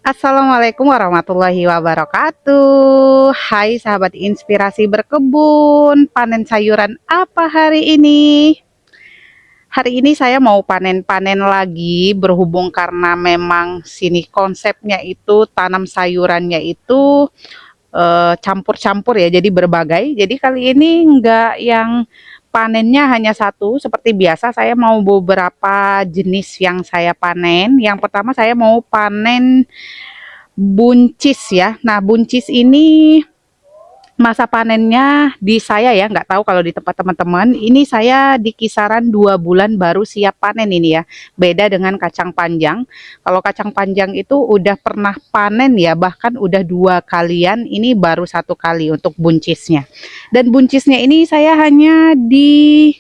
Assalamualaikum warahmatullahi wabarakatuh. Hai sahabat inspirasi berkebun, panen sayuran apa hari ini? Hari ini saya mau panen-panen lagi berhubung karena memang sini konsepnya itu tanam sayurannya itu campur-campur ya, jadi berbagai. Jadi kali ini enggak yang panennya hanya satu seperti biasa, saya mau beberapa jenis yang saya panen. Yang pertama saya mau panen buncis ya. Nah, buncis ini masa panennya di saya ya, nggak tahu kalau di tempat teman-teman. Ini saya di kisaran 2 bulan baru siap panen ini ya. Beda dengan kacang panjang. Kalau kacang panjang itu udah pernah panen ya, bahkan udah 2 kalian. Ini baru 1 kali untuk buncisnya. Dan buncisnya ini saya hanya di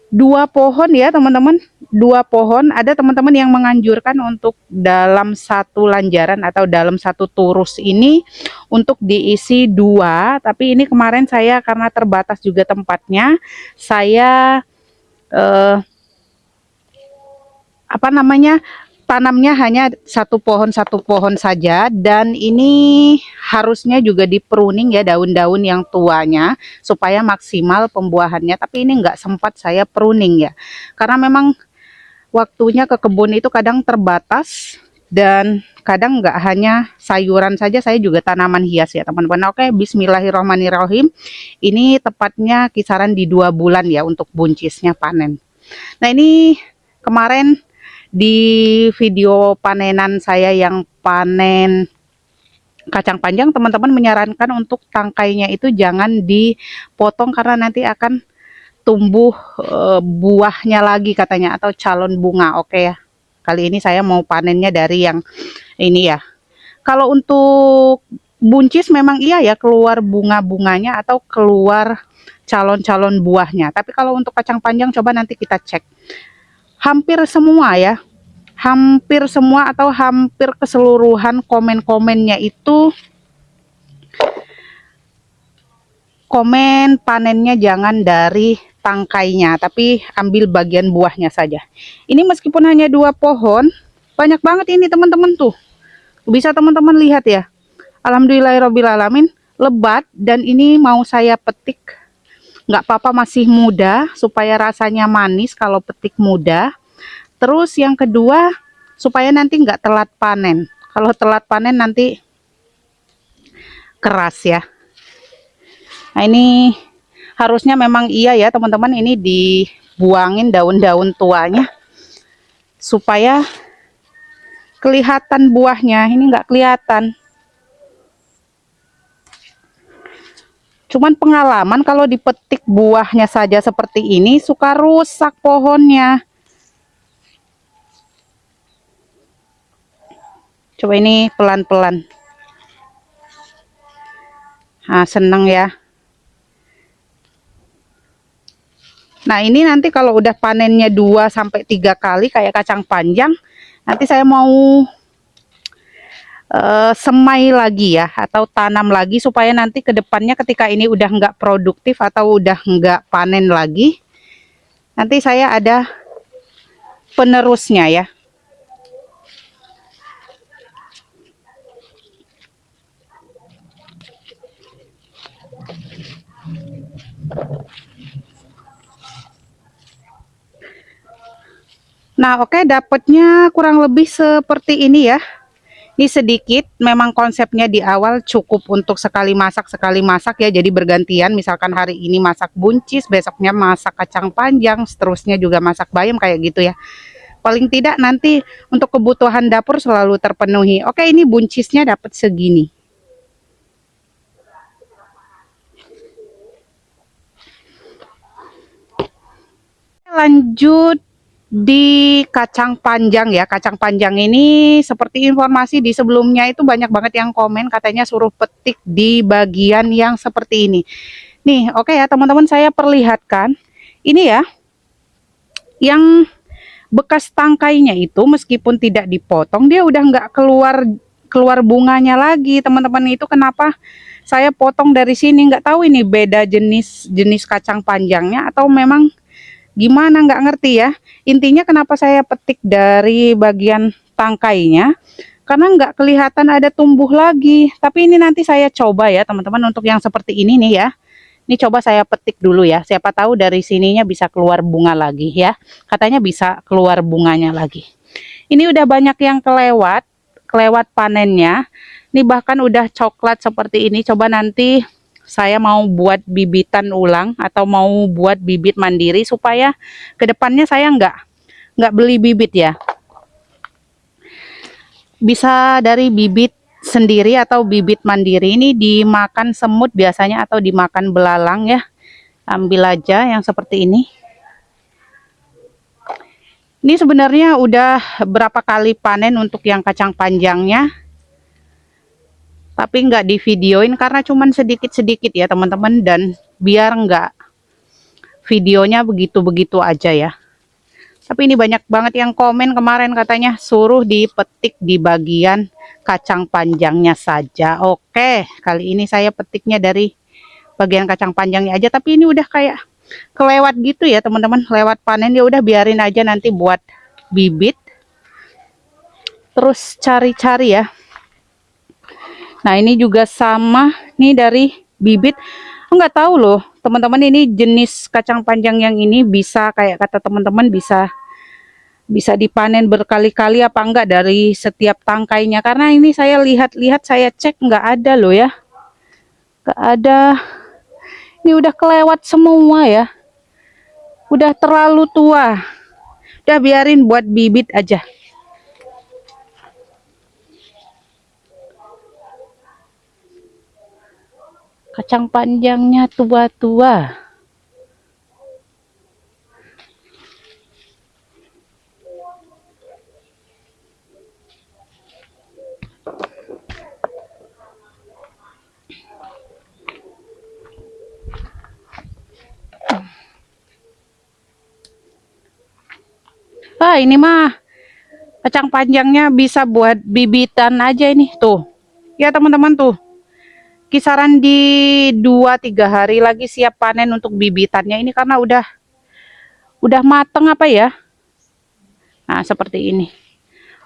2 pohon ya teman-teman, 2 pohon. Ada teman-teman yang menganjurkan untuk dalam satu lanjaran atau dalam satu turus ini untuk diisi 2, tapi ini kemarin saya karena terbatas juga tempatnya, saya apa namanya, tanamnya hanya satu pohon saja. Dan ini harusnya juga di pruning ya daun-daun yang tuanya supaya maksimal pembuahannya, tapi ini enggak sempat saya pruning ya, karena memang waktunya ke kebun itu kadang terbatas. Dan kadang nggak hanya sayuran saja, saya juga tanaman hias ya teman-teman. Oke, bismillahirrahmanirrahim. Ini tepatnya kisaran di 2 bulan ya untuk buncisnya panen. Nah, ini kemarin di video panenan saya yang panen kacang panjang, teman-teman menyarankan untuk tangkainya itu jangan dipotong karena nanti akan tumbuh buahnya lagi katanya, atau calon bunga. Oke ya, kali ini saya mau panennya dari yang ini ya. Kalau untuk buncis memang iya ya, keluar bunga-bunganya atau keluar calon-calon buahnya. Tapi kalau untuk kacang panjang coba nanti kita cek. Hampir semua ya, hampir semua atau hampir keseluruhan komen-komennya itu komen panennya jangan dari tangkainya, tapi ambil bagian buahnya saja. Ini meskipun hanya 2 pohon, banyak banget ini teman-teman tuh. Bisa teman-teman lihat ya. Alhamdulillahirobbilalamin, lebat. Dan ini mau saya petik, nggak apa-apa masih muda, supaya rasanya manis kalau petik muda. Terus yang kedua, supaya nanti nggak telat panen. Kalau telat panen nanti keras ya. Nah, ini harusnya memang iya ya teman-teman, ini dibuangin daun-daun tuanya supaya kelihatan buahnya. Ini nggak kelihatan. Cuman pengalaman kalau dipetik buahnya saja seperti ini suka rusak pohonnya. Coba ini pelan-pelan. Nah, seneng ya. Nah, ini nanti kalau udah panennya 2 sampai 3 kali kayak kacang panjang, nanti saya mau semai lagi ya, atau tanam lagi supaya nanti ke depannya ketika ini udah nggak produktif atau udah nggak panen lagi, nanti saya ada penerusnya ya. Nah, oke, dapatnya kurang lebih seperti ini ya. Ini sedikit, memang konsepnya di awal cukup untuk sekali masak ya. Jadi bergantian, misalkan hari ini masak buncis, besoknya masak kacang panjang, seterusnya juga masak bayam kayak gitu ya. Paling tidak nanti untuk kebutuhan dapur selalu terpenuhi. Oke, ini buncisnya dapat segini. Lanjut di kacang panjang ya. Kacang panjang ini seperti informasi di sebelumnya itu banyak banget yang komen katanya suruh petik di bagian yang seperti ini. Nih, oke ya teman-teman, saya perlihatkan. Ini ya, yang bekas tangkainya itu meskipun tidak dipotong, dia udah nggak keluar bunganya lagi teman-teman. Itu kenapa saya potong dari sini. Nggak tahu ini beda jenis kacang panjangnya atau memang gimana, nggak ngerti ya. Intinya kenapa saya petik dari bagian tangkainya, karena nggak kelihatan ada tumbuh lagi. Tapi ini nanti saya coba ya teman-teman, untuk yang seperti ini nih ya. Ini coba saya petik dulu ya, siapa tahu dari sininya bisa keluar bunga lagi ya. Katanya bisa keluar bunganya lagi. Ini udah banyak yang kelewat panennya. Ini bahkan udah coklat seperti ini. Coba nanti saya mau buat bibitan ulang atau mau buat bibit mandiri supaya kedepannya saya nggak beli bibit ya. Bisa dari bibit sendiri atau bibit mandiri. Ini dimakan semut biasanya atau dimakan belalang ya. Ambil aja yang seperti ini. Ini sebenarnya udah berapa kali panen untuk yang kacang panjangnya, tapi nggak di videoin karena cuman sedikit-sedikit ya teman-teman, dan biar nggak videonya begitu-begitu aja ya. Tapi ini banyak banget yang komen kemarin, katanya suruh dipetik di bagian kacang panjangnya saja. Oke, kali ini saya petiknya dari bagian kacang panjangnya aja, tapi ini udah kayak kelewat gitu ya teman-teman, lewat panen. Ya udah biarin aja, nanti buat bibit terus cari-cari ya. Nah ini juga sama nih, dari bibit. Enggak tahu loh teman-teman, ini jenis kacang panjang yang ini bisa kayak kata teman-teman bisa dipanen berkali-kali apa enggak dari setiap tangkainya, karena ini saya lihat-lihat, saya cek nggak ada loh ya, nggak ada. Ini udah kelewat semua ya, udah terlalu tua. Udah biarin buat bibit aja. Kacang panjangnya tua-tua. Ah ini mah kacang panjangnya bisa buat bibitan aja ini tuh. Ya teman-teman tuh. Kisaran di 2-3 hari lagi siap panen untuk bibitannya ini, karena udah mateng apa ya. Nah, seperti ini.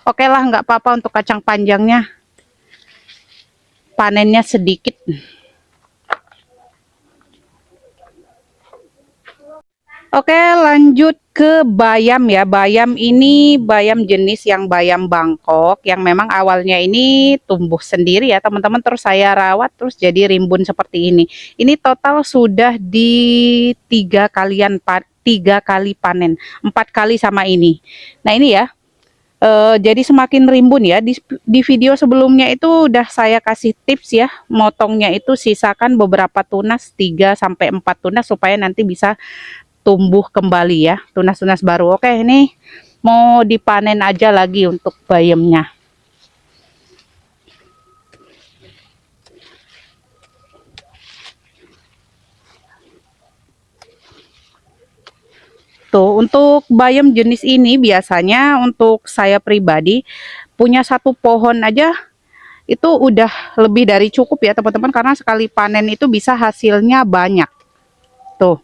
Oke lah, nggak apa-apa untuk kacang panjangnya. Panennya sedikit. Oke, lanjut ke bayam ya. Bayam ini bayam jenis yang bayam Bangkok, yang memang awalnya ini tumbuh sendiri ya teman-teman, terus saya rawat terus jadi rimbun seperti ini. Ini total sudah di 3 kali panen, 4 kali sama ini. Nah ini ya, jadi semakin rimbun ya. Di video sebelumnya itu udah saya kasih tips ya, motongnya itu sisakan beberapa tunas, 3-4 tunas supaya nanti bisa tumbuh kembali ya, tunas-tunas baru. Oke, ini mau dipanen aja lagi untuk bayamnya. Tuh, untuk bayam jenis ini biasanya untuk saya pribadi punya 1 pohon aja itu udah lebih dari cukup ya teman-teman, karena sekali panen itu bisa hasilnya banyak. Tuh.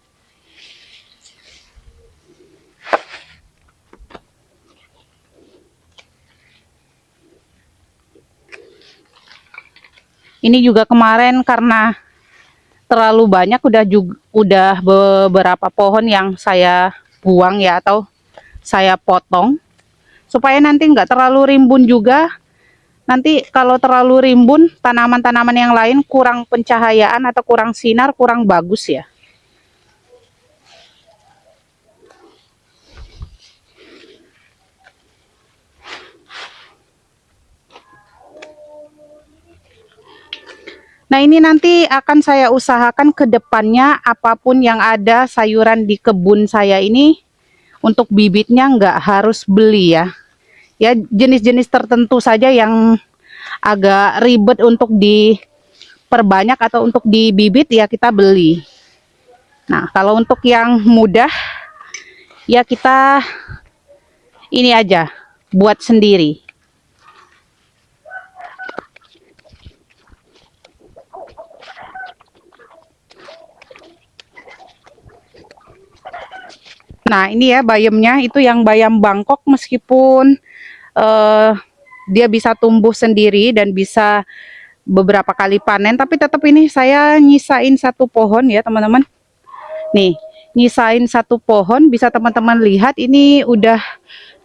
Ini juga kemarin karena terlalu banyak, udah beberapa pohon yang saya buang ya, atau saya potong supaya nanti nggak terlalu rimbun juga. Nanti kalau terlalu rimbun, tanaman-tanaman yang lain kurang pencahayaan atau kurang sinar, kurang bagus ya. Nah ini nanti akan saya usahakan ke depannya, apapun yang ada sayuran di kebun saya ini, untuk bibitnya nggak harus beli ya. Ya jenis-jenis tertentu saja yang agak ribet untuk diperbanyak atau untuk dibibit ya kita beli. Nah kalau untuk yang mudah ya kita ini aja buat sendiri. Nah ini ya bayamnya, itu yang bayam Bangkok, meskipun eh, dia bisa tumbuh sendiri dan bisa beberapa kali panen. Tapi tetap ini saya nyisain satu pohon ya teman-teman. Nih, nyisain satu pohon, bisa teman-teman lihat ini udah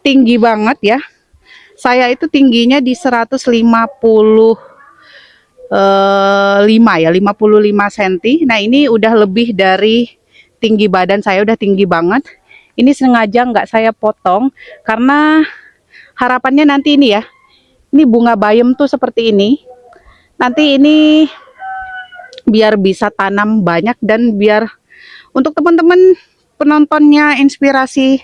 tinggi banget ya. Saya itu tingginya di 55 cm. Nah, ini udah lebih dari tinggi badan saya, udah tinggi banget. Ini sengaja nggak saya potong karena harapannya nanti ini ya. Ini bunga bayam tuh seperti ini. Nanti ini biar bisa tanam banyak dan biar untuk teman-teman penontonnya inspirasi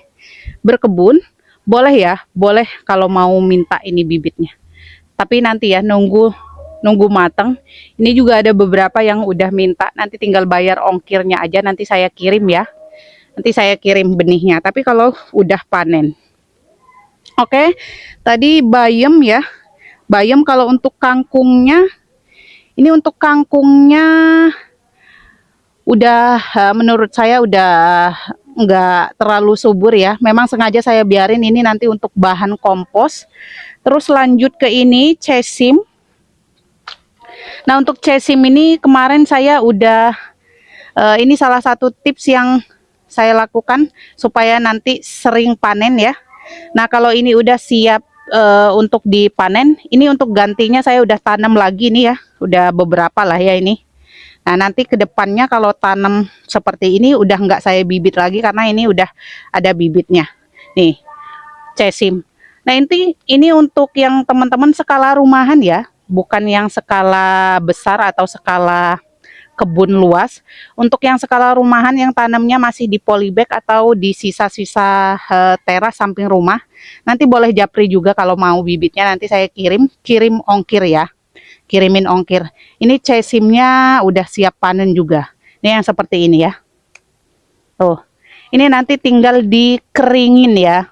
berkebun, boleh ya, boleh kalau mau minta ini bibitnya. Tapi nanti ya nunggu matang. Ini juga ada beberapa yang udah minta, nanti tinggal bayar ongkirnya aja, nanti saya kirim ya. Nanti saya kirim benihnya. Tapi kalau udah panen. Oke, tadi bayam ya. Bayam kalau untuk kangkungnya, ini untuk kangkungnya udah menurut saya udah nggak terlalu subur ya. Memang sengaja saya biarin ini nanti untuk bahan kompos. Terus lanjut ke ini cesim. Nah, untuk cesim ini kemarin saya udah ini salah satu tips yang saya lakukan supaya nanti sering panen ya. Nah, kalau ini udah siap untuk dipanen, ini untuk gantinya saya udah tanam lagi nih ya. Udah beberapa lah ya ini. Nah, nanti ke depannya kalau tanam seperti ini udah nggak saya bibit lagi karena ini udah ada bibitnya. Nih, cesim. Nah, ini untuk yang teman-teman skala rumahan ya, bukan yang skala besar atau skala kebun luas. Untuk yang skala rumahan yang tanamnya masih di polybag atau di sisa-sisa teras samping rumah, nanti boleh japri juga kalau mau bibitnya, nanti saya kirim ongkir ya. Kirimin ongkir. Ini cesimnya udah siap panen juga. Ini yang seperti ini ya. Tuh. Ini nanti tinggal dikeringin ya.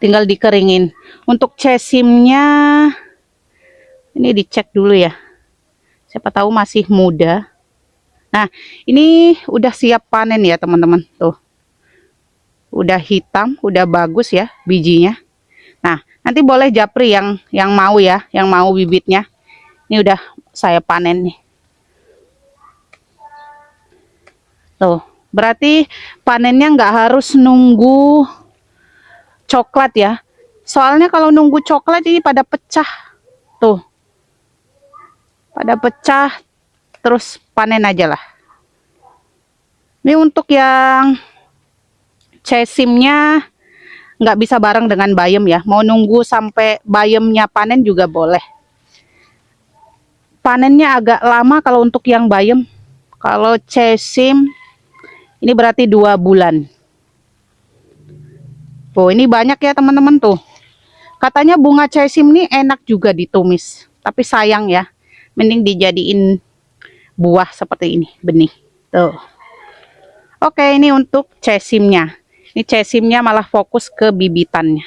Tinggal dikeringin. Untuk cesimnya ini dicek dulu ya. Siapa tahu masih muda. Nah, ini udah siap panen ya, teman-teman. Tuh. Udah hitam, udah bagus ya bijinya. Nah, nanti boleh japri yang mau ya, yang mau bibitnya. Ini udah saya panen nih. Tuh, berarti panennya nggak harus nunggu coklat ya. Soalnya kalau nunggu coklat ini pada pecah. Tuh. Pada pecah, terus panen aja lah. Ini untuk yang cesimnya nggak bisa bareng dengan bayam ya. Mau nunggu sampai bayamnya panen juga boleh. Panennya agak lama kalau untuk yang bayam. Kalau cesim ini berarti 2 bulan. Oh, ini banyak ya teman-teman tuh. Katanya bunga cesim ini enak juga ditumis. Tapi sayang ya. Mending dijadiin buah seperti ini, benih. Tuh. Oke, ini untuk cesimnya. Ini cesimnya malah fokus ke bibitannya.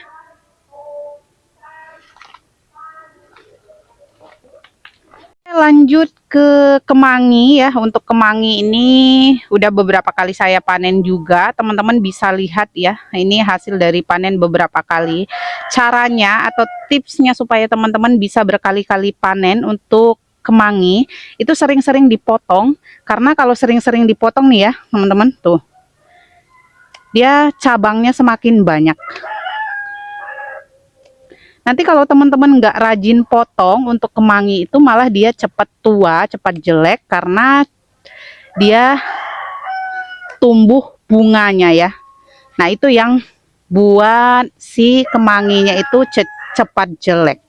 Lanjut ke kemangi ya. Untuk kemangi ini udah beberapa kali saya panen juga. Teman-teman bisa lihat ya. Ini hasil dari panen beberapa kali. Caranya atau tipsnya supaya teman-teman bisa berkali-kali panen untuk kemangi itu sering-sering dipotong. Karena kalau sering-sering dipotong nih ya teman-teman, tuh dia cabangnya semakin banyak. Nanti kalau teman-teman nggak rajin potong untuk kemangi itu malah dia cepat tua, cepat jelek karena dia tumbuh bunganya ya. Nah, itu yang buat si kemanginya itu cepat jelek.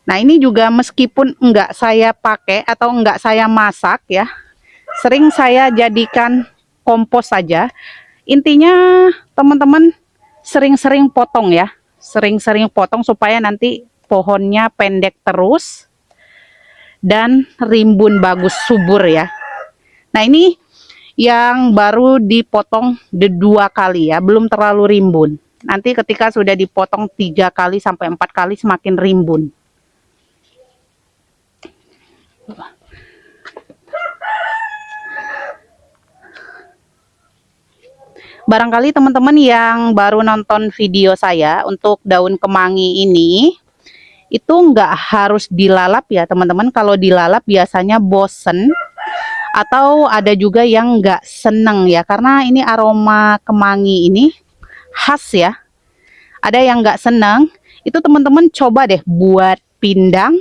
Nah, ini juga meskipun enggak saya pakai atau enggak saya masak ya, sering saya jadikan kompos saja. Intinya teman-teman sering-sering potong ya, sering-sering potong supaya nanti pohonnya pendek terus dan rimbun bagus subur ya. Nah, ini yang baru dipotong 2 kali ya, belum terlalu rimbun. Nanti ketika sudah dipotong 3 kali sampai 4 kali semakin rimbun. Barangkali teman-teman yang baru nonton video saya untuk daun kemangi ini, itu nggak harus dilalap ya teman-teman. Kalau dilalap biasanya bosen, atau ada juga yang nggak seneng ya, karena ini aroma kemangi ini khas ya. Ada yang nggak seneng, itu teman-teman coba deh buat pindang,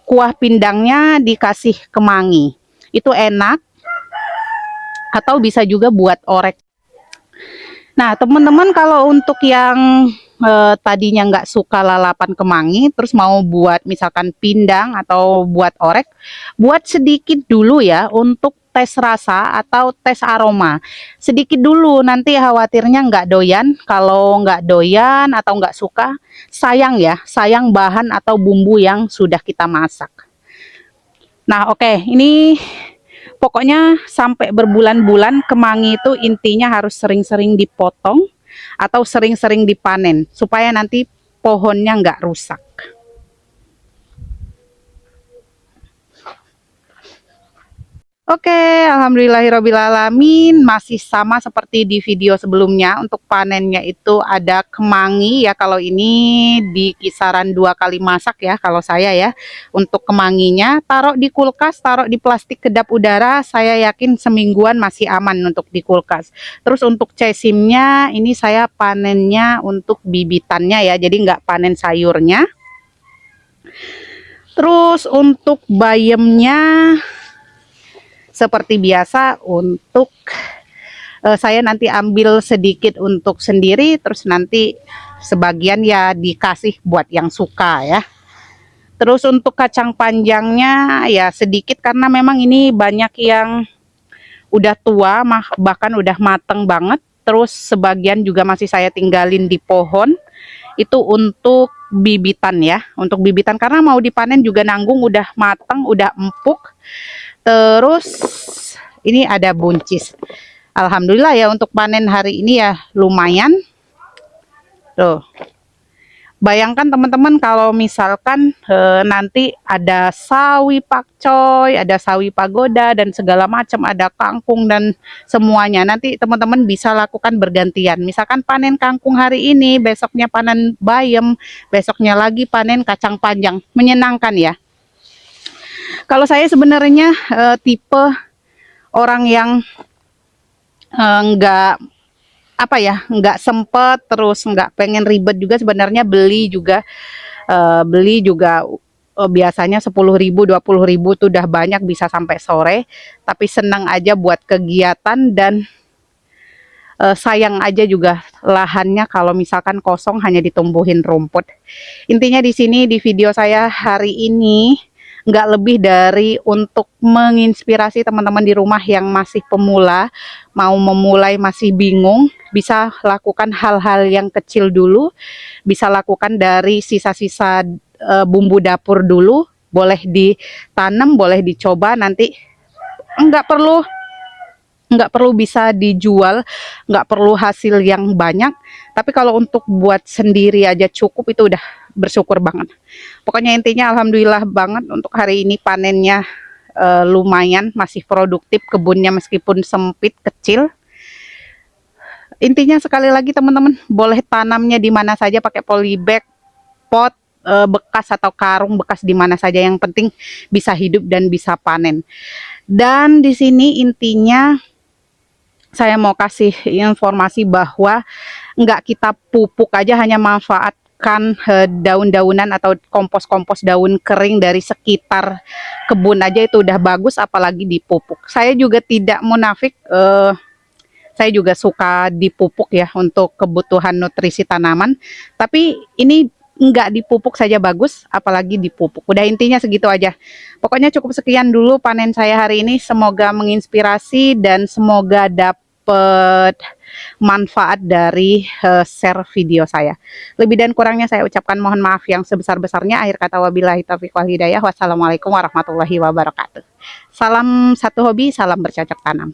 kuah pindangnya dikasih kemangi, itu enak. Atau bisa juga buat orek. Nah teman-teman, kalau untuk yang tadinya nggak suka lalapan kemangi, terus mau buat misalkan pindang atau buat orek, buat sedikit dulu ya untuk tes rasa atau tes aroma. Sedikit dulu, nanti khawatirnya nggak doyan. Kalau nggak doyan atau nggak suka, sayang ya, sayang bahan atau bumbu yang sudah kita masak. Nah oke, ini pokoknya sampai berbulan-bulan kemangi itu intinya harus sering-sering dipotong atau sering-sering dipanen supaya nanti pohonnya nggak rusak. Oke, alhamdulillahirobbilalamin, masih sama seperti di video sebelumnya. Untuk panennya itu ada kemangi ya, kalau ini di kisaran 2 kali masak ya kalau saya ya. Untuk kemanginya taruh di kulkas, taruh di plastik kedap udara, saya yakin semingguan masih aman untuk di kulkas. Terus untuk cesimnya ini saya panennya untuk bibitannya ya, jadi nggak panen sayurnya. Terus untuk bayamnya seperti biasa, untuk saya nanti ambil sedikit untuk sendiri, terus nanti sebagian ya dikasih buat yang suka ya. Terus untuk kacang panjangnya ya sedikit, karena memang ini banyak yang udah tua, bahkan udah mateng banget. Terus sebagian juga masih saya tinggalin di pohon, itu untuk bibitan ya, untuk bibitan karena mau dipanen juga nanggung, udah mateng, udah empuk. Terus ini ada buncis. Alhamdulillah ya, untuk panen hari ini ya lumayan. Tuh. Bayangkan teman-teman kalau misalkan nanti ada sawi pakcoy, ada sawi pagoda dan segala macam, ada kangkung dan semuanya. Nanti teman-teman bisa lakukan bergantian. Misalkan panen kangkung hari ini, besoknya panen bayam, besoknya lagi panen kacang panjang. Menyenangkan ya. Kalau saya sebenarnya tipe orang yang nggak apa ya, nggak sempet, terus nggak pengen ribet juga sebenarnya. Beli juga biasanya 10.000 20.000 tuh udah banyak, bisa sampai sore. Tapi senang aja buat kegiatan, dan sayang aja juga lahannya kalau misalkan kosong hanya ditumbuhin rumput. Intinya di sini di video saya hari ini nggak lebih dari untuk menginspirasi teman-teman di rumah yang masih pemula, mau memulai masih bingung, bisa lakukan hal-hal yang kecil dulu, bisa lakukan dari sisa-sisa bumbu dapur dulu, boleh ditanam, boleh dicoba, nanti nggak perlu bisa dijual, nggak perlu hasil yang banyak, tapi kalau untuk buat sendiri aja cukup, itu udah bersyukur banget. Pokoknya intinya alhamdulillah banget untuk hari ini panennya lumayan, masih produktif kebunnya meskipun sempit kecil. Intinya sekali lagi teman-teman, boleh tanamnya di mana saja, pakai polybag, pot bekas atau karung bekas, di mana saja, yang penting bisa hidup dan bisa panen. Dan di sini intinya saya mau kasih informasi bahwa nggak kita pupuk aja, hanya manfaatkan daun-daunan atau kompos-kompos daun kering dari sekitar kebun aja itu udah bagus, apalagi dipupuk. Saya juga tidak munafik, saya juga suka dipupuk ya untuk kebutuhan nutrisi tanaman, tapi ini nggak dipupuk saja bagus, apalagi dipupuk. Udah intinya segitu aja. Pokoknya cukup sekian dulu panen saya hari ini. Semoga menginspirasi dan semoga dapat manfaat dari share video saya. Lebih dan kurangnya saya ucapkan mohon maaf yang sebesar-besarnya. Akhir kata, wabillahi taufiq wal hidayah. Wassalamualaikum warahmatullahi wabarakatuh. Salam satu hobi, salam bercocok tanam.